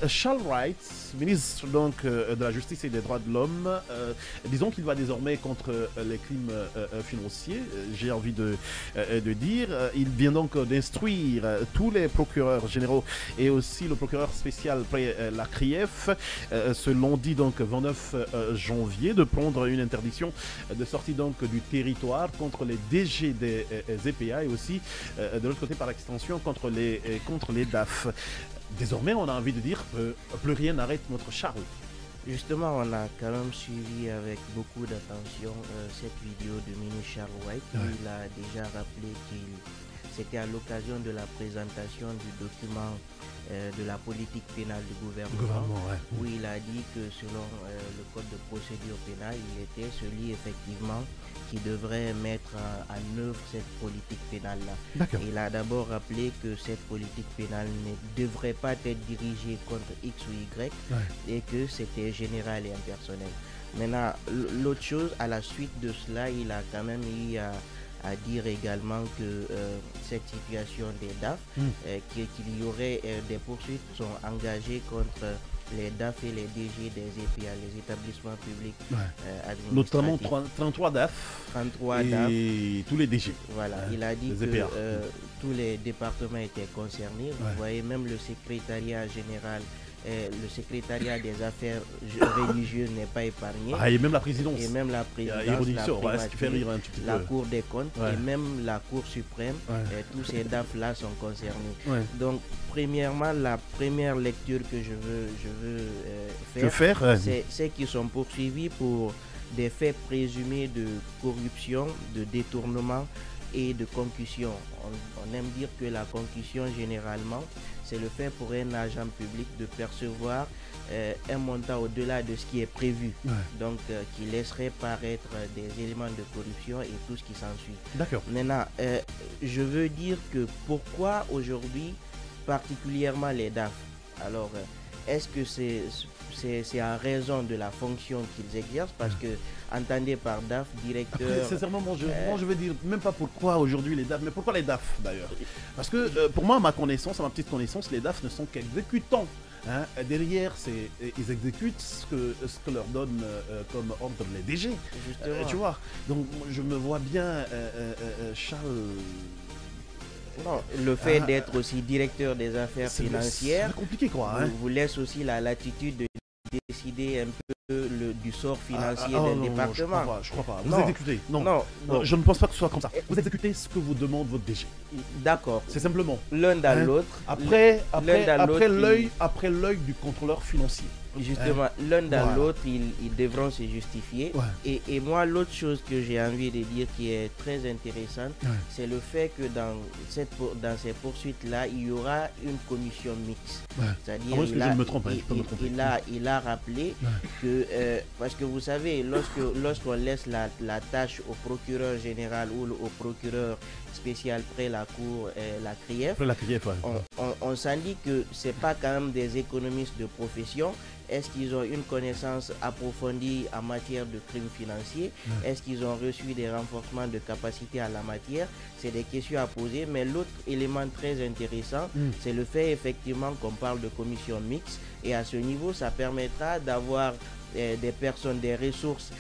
Charles Wright, ministre donc de la Justice et des Droits de l'Homme, disons qu'il va désormais contre les crimes financiers, j'ai envie de dire. Il vient donc d'instruire tous les procureurs généraux et aussi le procureur spécial près la CRIEF, ce lundi donc 29 janvier, de prendre une interdiction de sortie donc du territoire contre les DG des EPA et aussi de l'autre côté par extension contre les DAF. Désormais, on a envie de dire que plus rien n'arrête notre Charles. Justement, on a quand même suivi avec beaucoup d'attention cette vidéo de ministre Charles White. Ouais. Il a déjà rappelé qu'il c'était à l'occasion de la présentation du document de la politique pénale du gouvernement, ouais. Où il a dit que selon le code de procédure pénale, il était celui effectivement qui devrait mettre en œuvre cette politique pénale-là. Il a d'abord rappelé que cette politique pénale ne devrait pas être dirigée contre X ou Y, ouais. Et que c'était général et impersonnel. Maintenant, l'autre chose, à la suite de cela, il a quand même eu à dire également que cette situation des DAF, qu'il y aurait des poursuites sont engagées contre les DAF et les DG des EPA, les établissements publics administratifs. Notamment 33 DAF 33 et DAF. tous les DG. Voilà, il a dit que tous les départements étaient concernés. Vous voyez, même le secrétariat général, le secrétariat des affaires religieuses n'est pas épargné. Ah, et même la présidence. Et même la présidence, la Cour des comptes et même la Cour suprême. Tous ces DAF-là sont concernés. Donc, premièrement, la première lecture que je veux faire, c'est qu'ils sont poursuivis pour des faits présumés de corruption, de détournement et de concussion. On aime dire que la concussion, généralement, c'est le fait pour un agent public de percevoir un montant au-delà de ce qui est prévu. Donc, qui laisserait paraître des éléments de corruption et tout ce qui s'ensuit. D'accord. Maintenant, je veux dire que pourquoi aujourd'hui, particulièrement les DAF? Alors, est-ce que c'est en raison de la fonction qu'ils exercent? Parce que, entendez par DAF, directeur... Après, sincèrement, moi je veux dire, même pas pourquoi aujourd'hui les DAF, mais pourquoi les DAF d'ailleurs? Parce que pour moi, à ma petite connaissance, les DAF ne sont qu'exécutants. Hein? Derrière, ils exécutent ce que leur donne comme ordre les DG. Tu vois? Donc, je me vois bien Charles... Non, le fait d'être aussi directeur des affaires financières, c'est compliqué quoi. Vous laisse aussi la latitude de décider un peu du sort financier d'un département. Non, je crois pas. Vous exécutez. Non, je ne pense pas que ce soit comme ça. Vous exécutez ce que vous demande votre DG. D'accord. C'est simplement. L'un dans l'autre. Après l'œil du contrôleur financier. Justement, l'un dans l'autre, ils devront se justifier. Et moi, l'autre chose que j'ai envie de dire qui est très intéressante, c'est le fait que dans ces poursuites-là, il y aura une commission mixte. C'est-à-dire, il a rappelé que, parce que vous savez, lorsqu'on laisse la tâche au procureur général ou au procureur spécial près la cour, la CRIEF, on s'en dit que ce n'est pas quand même des économistes de profession. Est-ce qu'ils ont une connaissance approfondie en matière de crimes financiers? Est-ce qu'ils ont reçu des renforcements de capacité à la matière? C'est des questions à poser. Mais l'autre élément très intéressant, c'est le fait effectivement qu'on parle de commission mixte. Et à ce niveau, ça permettra d'avoir des personnes, des ressources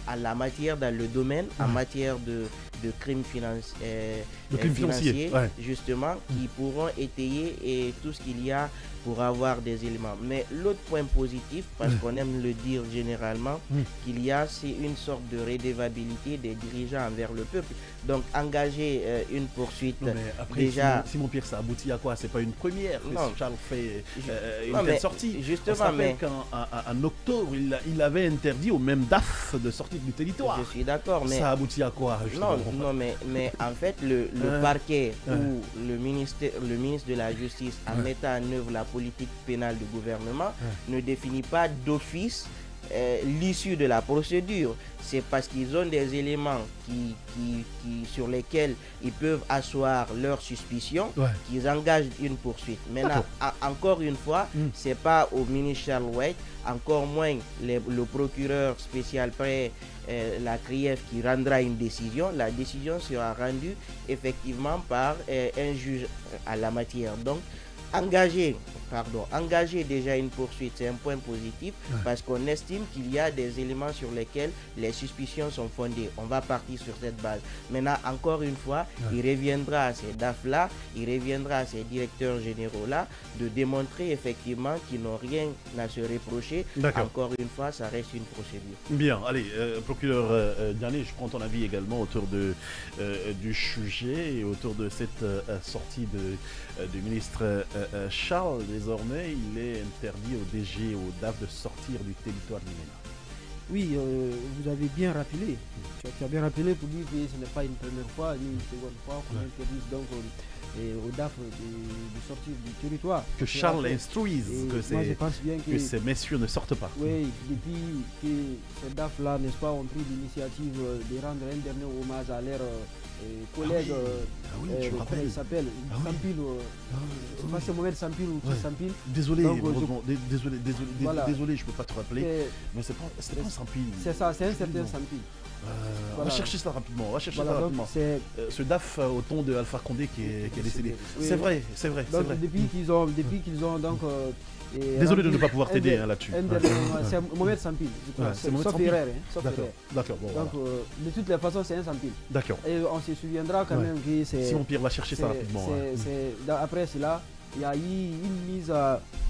à la matière dans le domaine, en matière de crimes financiers, justement, qui pourront étayer tout ce qu'il y a pour avoir des éléments. Mais l'autre point positif, parce qu'on aime le dire généralement, qu'il y a, c'est une sorte de redevabilité des dirigeants envers le peuple. Donc, engager une poursuite, non, mais après, déjà... Simon Pierre, ça aboutit à quoi? C'est pas une première que Charles fait une telle sortie. Justement, on rappelle qu'en octobre, il avait interdit au même DAF de sortir du territoire. Je suis d'accord, mais... Ça aboutit à quoi? Non, mais en fait, le parquet ou le ministre de la Justice, en mettant en œuvre la politique pénale du gouvernement, ne définit pas d'office l'issue de la procédure. C'est parce qu'ils ont des éléments sur lesquels ils peuvent asseoir leurs suspicions qu'ils engagent une poursuite. Maintenant, encore une fois, c'est pas au ministre Charles White, encore moins le procureur spécial près la CRIEF qui rendra une décision. La décision sera rendue effectivement par un juge à la matière. Donc, engager déjà une poursuite, c'est un point positif parce qu'on estime qu'il y a des éléments sur lesquels les suspicions sont fondées. On va partir sur cette base. Maintenant, encore une fois, il reviendra à ces DAF-là, il reviendra à ces directeurs généraux-là de démontrer effectivement qu'ils n'ont rien à se reprocher. Encore une fois, ça reste une procédure. Bien, allez, procureur Diané, je prends ton avis également autour du sujet et autour de cette sortie du ministre Charles. Désormais, il est interdit au DG et au DAF de sortir du territoire du MENA. Oui, vous avez bien rappelé. Tu as bien rappelé pour dire que ce n'est pas une première fois ni une seconde fois qu'on interdit donc au DAF de sortir du territoire. Que Charles instruise que ces messieurs ne sortent pas. Oui, depuis que ces DAF-là, n'est-ce pas, ont pris l'initiative de rendre un dernier hommage à leur collègue, je me rappelle. Il s'appelle Sampil, c'est pas Mohamed Sampil ou Sampil. Désolé, désolé, je ne peux pas te rappeler, mais c'est pas Sampil. C'est ça, c'est un certain Sampil. On va chercher ça rapidement. Ce DAF au ton de Alpha Condé qui est décédé. C'est vrai. Depuis qu'ils ont donc désolé de ne pas pouvoir t'aider là-dessus. C'est Mohamed Sampil. C'est Mohamed Sampil. D'accord. Donc de toutes les façons, c'est un Sampil. D'accord. Et on se souviendra quand même que c'est. Simon Pierre va chercher ça rapidement. Après cela, il y a eu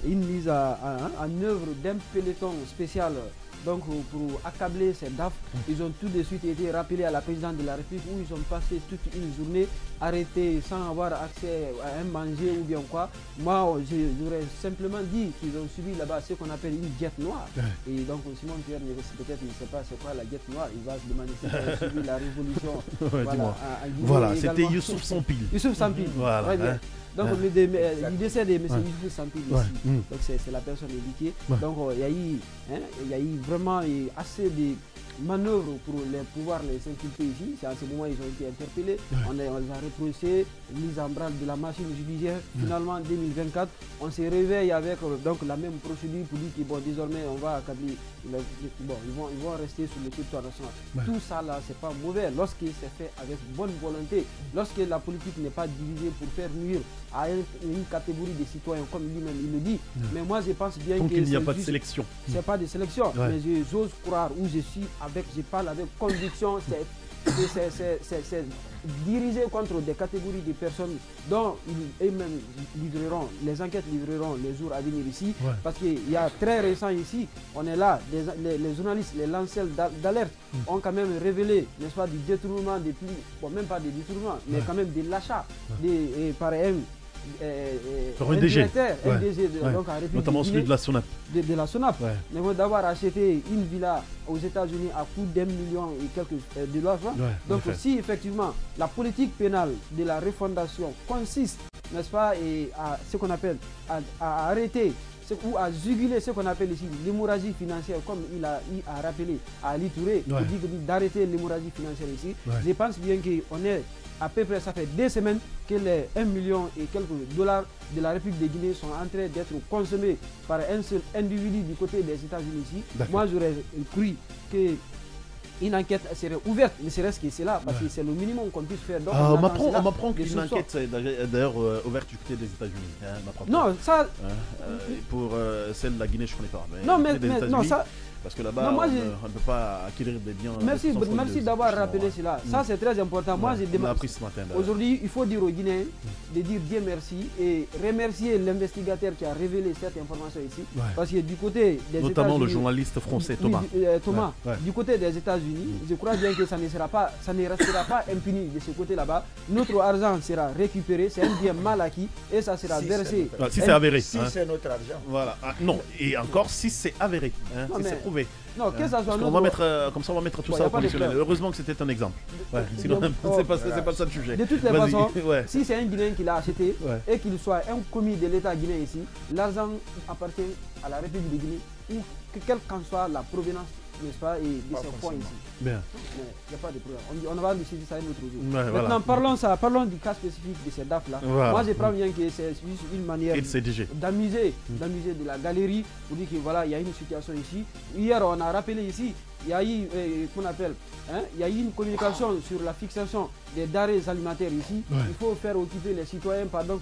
une mise en œuvre d'un peloton spécial. Donc pour accabler ces DAF, ils ont tout de suite été rappelés à la présidente de la République où ils ont passé toute une journée arrêtés sans avoir accès à un manger ou bien quoi. Moi, j'aurais simplement dit qu'ils ont subi là-bas ce qu'on appelle une guette noire. Et donc Simon Pierre, peut-être il ne sait pas c'est quoi la guette noire, il va se demander si il a subi la révolution. Voilà, c'était Youssouf Sampil. Youssouf Sampil, très bien. Donc le décès de M. Youssouf Sampil ici, donc c'est la personne éduquée. Donc il y a eu vraiment assez de manœuvres pour pouvoir les inculper ici. C'est à ce moment ils ont été interpellés. On les a reproché, mise en branle de la machine judiciaire. Finalement en 2024, on se réveille avec donc la même procédure pour dire que bon, désormais on va accabler. Ils vont rester sur le territoire national. Tout ça là, c'est pas mauvais lorsque c'est fait avec bonne volonté. Lorsque la politique n'est pas divisée pour faire nuire à une catégorie de citoyens, comme lui-même il le dit. Mais moi je pense bien qu'il n'y a pas de sélection. C'est pas de sélection, mais j'ose croire où je parle avec conviction, c'est dirigé contre des catégories de personnes dont eux-mêmes les enquêtes livreront les jours à venir ici. Parce qu'il y a très récent ici, on est là, les journalistes, les lanceurs d'alerte ont quand même révélé, n'est-ce pas, du détournement des plus, bon même pas des détournements, mais quand même de l'achat par un DG, donc en notamment celui de la SONAP. De la SONAP. D'avoir acheté une villa aux États-Unis à coût d'1 million et quelques $. Donc si effectivement la politique pénale de la refondation consiste, n'est-ce pas, à ce qu'on appelle à arrêter ou à juguler ce qu'on appelle ici l'hémorragie financière, comme il a rappelé à Ali Touré, pour dire d'arrêter l'hémorragie financière ici. Je pense bien qu'on est à peu près, ça fait 2 semaines que les 1 million et quelques $ de la République de Guinée sont en train d'être consommés par un seul individu du côté des États-Unis ici. Moi, j'aurais cru que une enquête serait ouverte, ne serait-ce que c'est là, parce que c'est le minimum qu'on puisse faire. Donc, on m'apprend qu'une enquête est d'ailleurs ouverte du côté des États-Unis. Non, ça. Pour celle de la Guinée, je ne connais pas. Non, mais non, ça. Parce que là-bas, on ne peut pas acquérir des biens. Merci d'avoir rappelé cela. Ça, c'est très important. Moi, j'ai demandé. Aujourd'hui, il faut dire aux Guinéens de dire Dieu merci et remercier l'investigateur qui a révélé cette information ici. Parce que du côté des États-Unis. Notamment le journaliste français Thomas. Du côté des États-Unis, je crois bien que ça ne restera pas impuni de ce côté là-bas. Notre argent sera récupéré, c'est un bien mal acquis et ça sera versé. Si c'est avéré. Si c'est notre argent. Voilà. Non, et encore si c'est avéré. Si c'est prouvé. Non, que ça soit on va mettre, comme ça, on va mettre tout ça au conditionnel. Heureusement que c'était un exemple. Sinon, c'est pas ça le sujet. De toutes les façons, si c'est un Guinéen qui l'a acheté et qu'il soit un commis de l'État guinéen ici, l'argent appartient à la République de Guinée ou quelle qu'en soit la provenance, n'est-ce pas, et de ces fonds ici. Bien. Il n'y a pas de problème. On va décider ça un autre jour. Maintenant, parlons du cas spécifique de ces DAF là. Moi, je prends bien que c'est juste une manière d'amuser de la galerie pour dire que voilà, il y a une situation ici. Hier, on a rappelé ici il y a eu, qu'on appelle, il y a eu une communication sur la fixation des denrées alimentaires ici. Il faut faire occuper les citoyens par des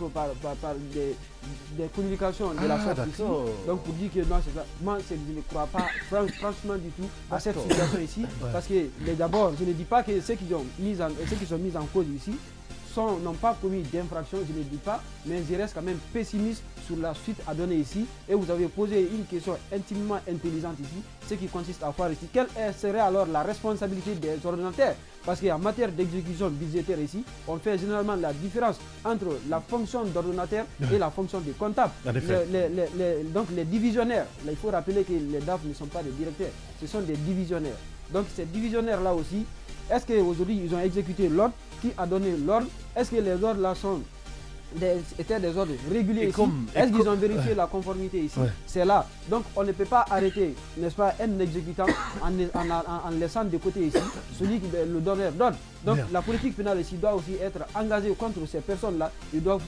communications de la sorte ici. Donc pour dire que non, c'est ça. Moi, je ne crois pas franchement du tout à cette situation ici. Parce que d'abord, je ne dis pas que ceux qui sont mis en cause ici n'ont pas commis d'infraction, je ne le dis pas, mais je reste quand même pessimiste sur la suite à donner ici. Et vous avez posé une question intimement intelligente ici, ce qui consiste à voir ici, quelle serait alors la responsabilité des ordonnateurs? Parce qu'en matière d'exécution budgétaire ici, on fait généralement la différence entre la fonction d'ordonnateur et la fonction de comptable. Donc les divisionnaires, là, il faut rappeler que les DAF ne sont pas des directeurs, ce sont des divisionnaires. Donc ces divisionnaires-là aussi, est-ce qu'aujourd'hui ils ont exécuté l'ordre? Qui a donné l'ordre? Est-ce que les ordres là étaient des ordres réguliers ici? Est-ce qu'ils ont vérifié la conformité ici? C'est là. Donc on ne peut pas arrêter, n'est-ce pas, un exécutant en laissant de côté ici celui qui est le donneur d'ordre. Donc la politique pénale ici doit aussi être engagée contre ces personnes-là. Ils doivent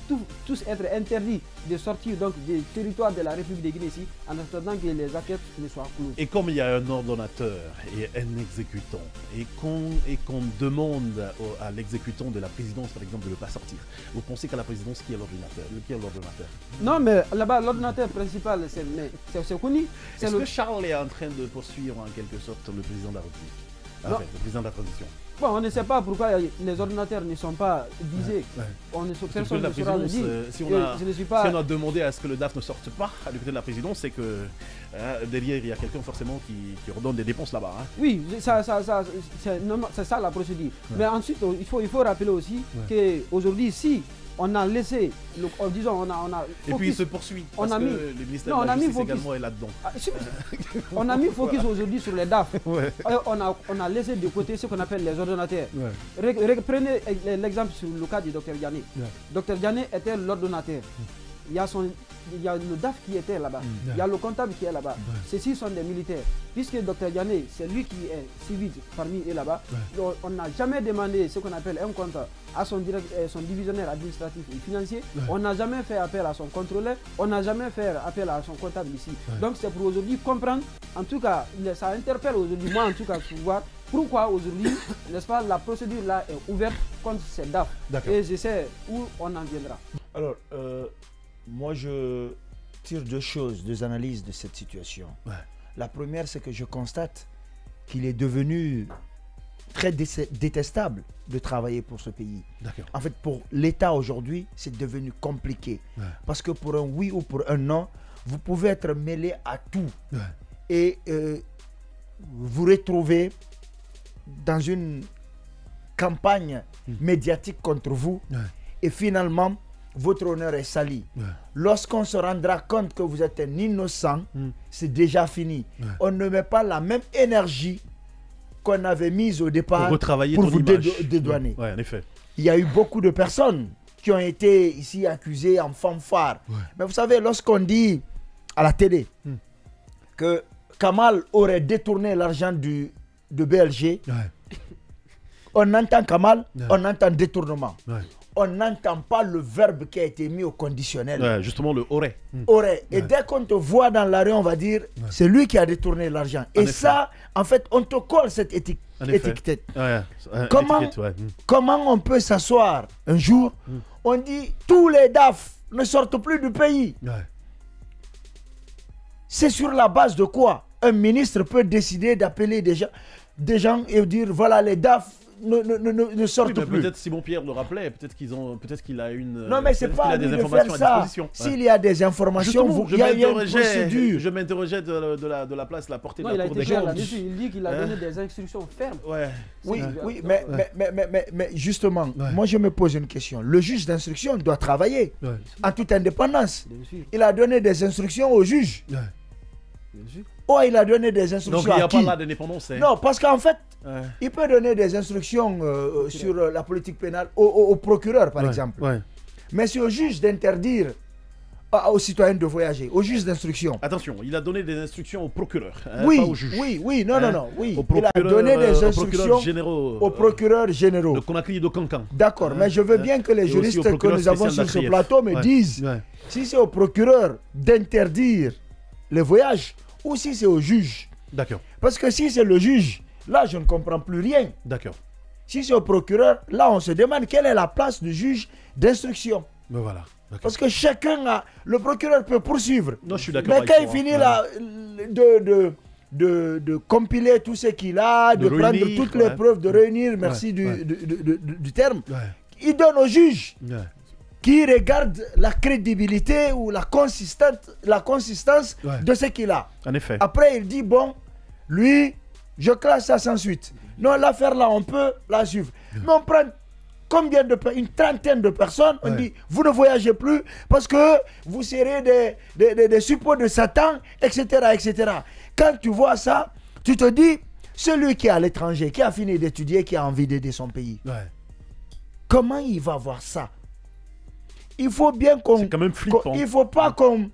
tous être interdits de sortir donc du territoire de la République de Guinée ici en attendant que les enquêtes ne soient closes. Et comme il y a un ordonnateur et un exécutant et qu'on demande à l'exécutant de la présidence par exemple de ne pas sortir, vous pensez qu'à la présidence qui est l'ordonnateur? Non, mais là-bas l'ordonnateur principal c'est connu. Est-ce que Charles est en train de poursuivre en quelque sorte le président de la République? Enfin, le président de la transition. Bon, on ne sait pas pourquoi les ordinateurs ne sont pas visés. Personne ne saura le dire. Si on a demandé à ce que le DAF ne sorte pas du côté de la présidence, c'est que derrière il y a quelqu'un forcément qui redonne des dépenses là-bas. Hein. Oui, c'est ça la procédure. Mais ensuite, il faut rappeler aussi qu'aujourd'hui, si on a laissé, disons, on a et puis il se poursuit, parce que le ministère de la Justice également est là-dedans. On a mis focus aujourd'hui sur les DAF. On a laissé de côté ce qu'on appelle les ordonnateurs. Prenez l'exemple sur le cas du Dr Diané. Dr Diané était l'ordonnateur. Il y a le DAF qui était là-bas. Il y a le comptable qui est là-bas. Ceux-ci sont des militaires. Puisque Dr Diané, c'est lui qui est civil parmi eux là-bas, on n'a jamais demandé ce qu'on appelle un compte à son divisionnaire administratif et financier. On n'a jamais fait appel à son contrôleur. On n'a jamais fait appel à son comptable ici. Donc c'est pour aujourd'hui comprendre. En tout cas, ça interpelle aujourd'hui, moi en tout cas, pour voir pourquoi aujourd'hui, n'est-ce pas, la procédure là est ouverte contre ces DAF. Et je sais où on en viendra. Alors, moi, je tire deux choses, deux analyses de cette situation. La première, c'est que je constate qu'il est devenu très détestable de travailler pour ce pays. En fait, pour l'État aujourd'hui, c'est devenu compliqué. Parce que pour un oui ou pour un non, vous pouvez être mêlé à tout. Et vous retrouvez dans une campagne médiatique contre vous. Et finalement, votre honneur est sali. Lorsqu'on se rendra compte que vous êtes un innocent, c'est déjà fini. On ne met pas la même énergie qu'on avait mise au départ pour vous dédouaner. En effet. Il y a eu beaucoup de personnes qui ont été ici accusées en fanfare. Mais vous savez, lorsqu'on dit à la télé que Kamal aurait détourné l'argent de BLG, on entend Kamal, on entend détournement. On n'entend pas le verbe qui a été mis au conditionnel. Justement, le aurait. Aurait. Et dès qu'on te voit dans la rue, on va dire, c'est lui qui a détourné l'argent. Et ça, en fait, on te colle cette étiquette. Comment on peut s'asseoir un jour, on dit, tous les DAF ne sortent plus du pays. C'est sur la base de quoi un ministre peut décider d'appeler des gens et dire, voilà, les DAF ne sortent plus. Peut-être Simon Pierre le rappelait, peut-être qu'il a une. Non, mais c'est pas à lui de faire ça. S'il y a des informations, il y a une procédure. Je m'interrogeais de la place, la portée de la Cour des comptes. Il dit qu'il a donné des instructions fermes. Oui, mais justement, moi je me pose une question. Le juge d'instruction doit travailler en toute indépendance. Il a donné des instructions au juge. Il a donné des instructions. Donc il n'y a pas là d'indépendance. Non, parce qu'en fait, il peut donner des instructions sur la politique pénale au procureur, par exemple. Mais c'est au juge d'interdire aux citoyens de voyager, au juge d'instruction. Attention, il a donné des instructions au procureur, pas au juge. Il a donné des instructions aux procureurs généraux. De Conakry et de Cancan. D'accord, mais je veux bien que les juristes que nous avons sur ce plateau me disent si c'est au procureur d'interdire les voyages ou si c'est au juge. D'accord. Parce que si c'est le juge, là, je ne comprends plus rien. D'accord. Si c'est au procureur, là, on se demande quelle est la place du juge d'instruction. Ben voilà. Parce que chacun a... Le procureur peut poursuivre. Non, je suis d'accord. Mais quand il finit là, de compiler tout ce qu'il a, de prendre toutes les preuves, de réunir, merci du terme, il donne au juge qui regarde la crédibilité ou la consistance de ce qu'il a. En effet. Après, il dit, bon, lui, je classe ça sans suite. Non, l'affaire là, on peut la suivre. Mais on prend combien de personnes? Une trentaine de personnes. On dit, vous ne voyagez plus parce que vous serez des suppôts de Satan, etc., etc. Quand tu vois ça, tu te dis, celui qui est à l'étranger, qui a fini d'étudier, qui a envie d'aider son pays, comment il va voir ça? Il faut bien qu'on... C'est quand même flippant. Il ne faut pas qu'on...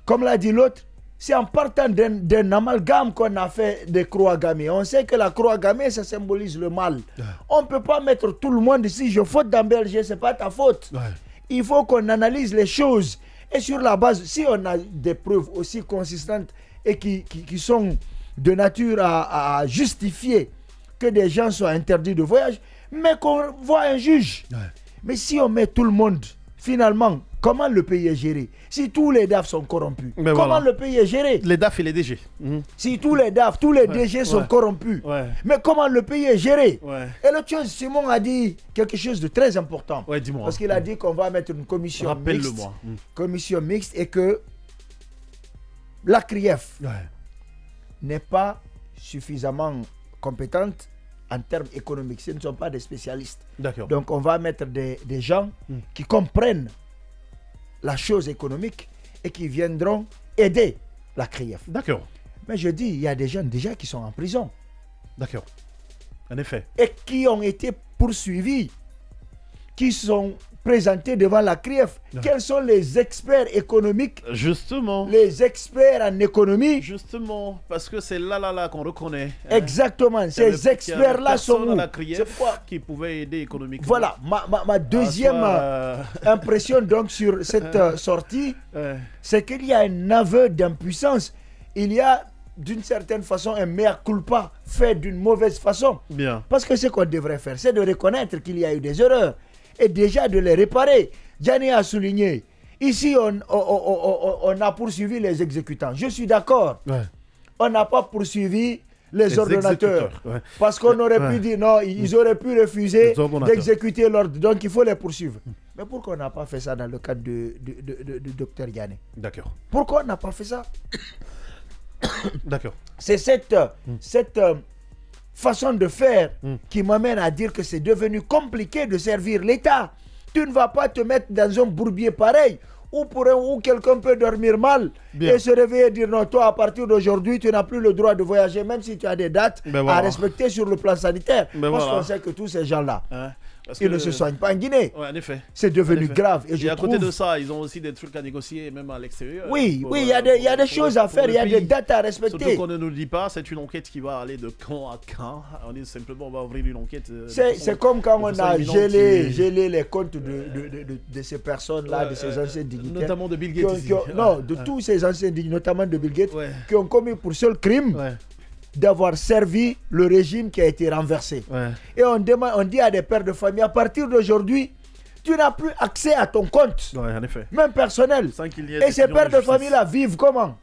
Comme l'a dit l'autre, c'est en partant d'un amalgame qu'on a fait des croix gammées. On sait que la croix gammée, ça symbolise le mal. On ne peut pas mettre tout le monde ici. Je faute dans Belgique, ce n'est pas ta faute. Il faut qu'on analyse les choses. Et sur la base, si on a des preuves aussi consistantes et qui sont de nature à justifier que des gens soient interdits de voyage, mais qu'on voit un juge. Mais si on met tout le monde, finalement, comment le pays est géré? Si tous les DAF sont corrompus, comment le pays est géré? Les DAF et les DG. Si tous les DAF, tous les DG sont corrompus, mais comment le pays est géré? Et l'autre chose, Simon a dit quelque chose de très important. Dis-moi. Parce qu'il a dit qu'on va mettre une commission mixte. Rappelle-le-moi. Commission mixte et que la CRIEF n'est pas suffisamment compétente en termes économiques. Ce ne sont pas des spécialistes. Donc on va mettre des gens qui comprennent la chose économique et qui viendront aider la CRIEF. D'accord. Mais je dis, il y a des jeunes déjà qui sont en prison. D'accord. En effet. Et qui ont été poursuivis, qui sont présentés devant la CRIEF. Quels sont les experts économiques? Justement. Les experts en économie. Justement, parce que c'est là qu'on reconnaît. Exactement. Ces experts-là sont dans la CRIEF qui pouvaient aider économiquement. Voilà. Ma deuxième impression donc sur cette sortie, c'est qu'il y a un aveu d'impuissance. Il y a d'une certaine façon un mea culpa fait d'une mauvaise façon. Bien. Parce que ce qu'on devrait faire, c'est de reconnaître qu'il y a eu des erreurs et déjà de les réparer. Gianni a souligné, ici on a poursuivi les exécutants. Je suis d'accord. On n'a pas poursuivi les ordonnateurs. Parce qu'on aurait pu dire non, ils auraient pu refuser d'exécuter l'ordre. Donc il faut les poursuivre. Mais pourquoi on n'a pas fait ça dans le cadre de Dr Gianni? D'accord. Pourquoi on n'a pas fait ça? D'accord. C'est cette façon de faire qui m'amène à dire que c'est devenu compliqué de servir l'État. Tu ne vas pas te mettre dans un bourbier pareil où quelqu'un peut dormir mal et se réveiller et dire non, toi à partir d'aujourd'hui tu n'as plus le droit de voyager même si tu as des dates à respecter sur le plan sanitaire. Parce qu'on sait que tous ces gens-là, ils ne se soignent pas en Guinée. En effet. C'est devenu grave. Et à côté de ça, ils ont aussi des trucs à négocier, même à l'extérieur. Oui, il y a des choses à faire, il y a des dates à respecter. Surtout qu'on ne nous dit pas, c'est une enquête qui va aller de camp à camp. On dit simplement, on va ouvrir une enquête. C'est comme quand on a gelé les comptes de ces personnes-là, de ces anciens dignitaires. Notamment de Bill Gates. Non, de tous ces anciens dignitaires, notamment de Bill Gates, qui ont commis pour seul crime d'avoir servi le régime qui a été renversé. Et on dit à des pères de famille, à partir d'aujourd'hui, tu n'as plus accès à ton compte, en effet. même personnel. Et ces pères de famille-là vivent comment?